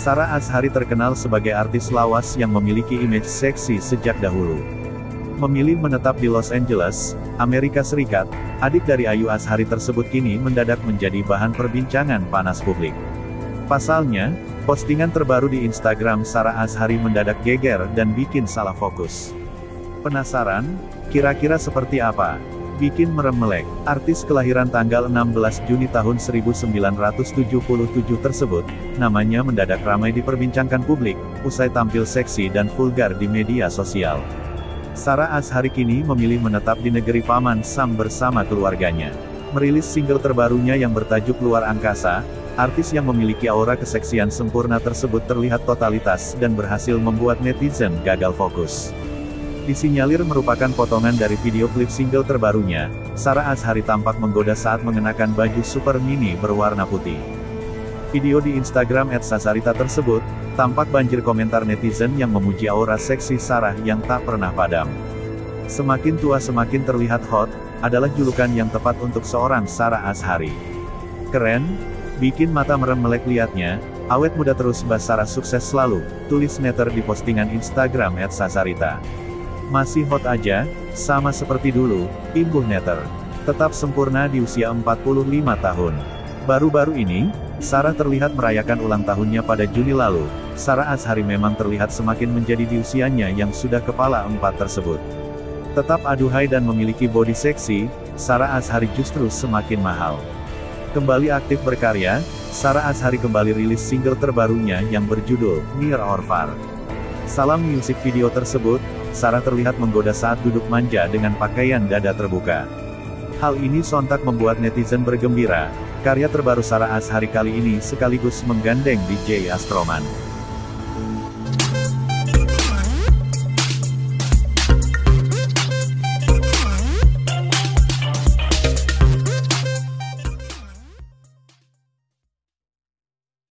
Sarah Azhari terkenal sebagai artis lawas yang memiliki image seksi sejak dahulu. Memilih menetap di Los Angeles, Amerika Serikat, adik dari Ayu Azhari tersebut kini mendadak menjadi bahan perbincangan panas publik. Pasalnya, postingan terbaru di Instagram Sarah Azhari mendadak geger dan bikin salah fokus. Penasaran? Kira-kira seperti apa? Bikin merem melek. Artis kelahiran tanggal 16 Juni tahun 1977 tersebut, namanya mendadak ramai diperbincangkan publik, usai tampil seksi dan vulgar di media sosial. Sarah Azhari kini memilih menetap di negeri Paman Sam bersama keluarganya. Merilis single terbarunya yang bertajuk Luar Angkasa, artis yang memiliki aura keseksian sempurna tersebut terlihat totalitas dan berhasil membuat netizen gagal fokus. Disinyalir merupakan potongan dari video klip single terbarunya, Sarah Azhari tampak menggoda saat mengenakan baju super mini berwarna putih. Video di Instagram @sazarita tersebut, tampak banjir komentar netizen yang memuji aura seksi Sarah yang tak pernah padam. Semakin tua semakin terlihat hot, adalah julukan yang tepat untuk seorang Sarah Azhari. Keren, bikin mata merem melek liatnya, awet muda terus Mbak Sarah sukses selalu, tulis netter di postingan Instagram @sazarita. Masih hot aja, sama seperti dulu, imbuh netter. Tetap sempurna di usia 45 tahun. Baru-baru ini, Sarah terlihat merayakan ulang tahunnya pada Juni lalu. Sarah Azhari memang terlihat semakin menjadi di usianya yang sudah kepala 4 tersebut. Tetap aduhai dan memiliki body seksi, Sarah Azhari justru semakin mahal. Kembali aktif berkarya, Sarah Azhari kembali rilis single terbarunya yang berjudul Near or Far. Salam musik video tersebut, Sarah terlihat menggoda saat duduk manja dengan pakaian dada terbuka. Hal ini sontak membuat netizen bergembira. Karya terbaru Sarah Azhari kali ini sekaligus menggandeng DJ Astroman.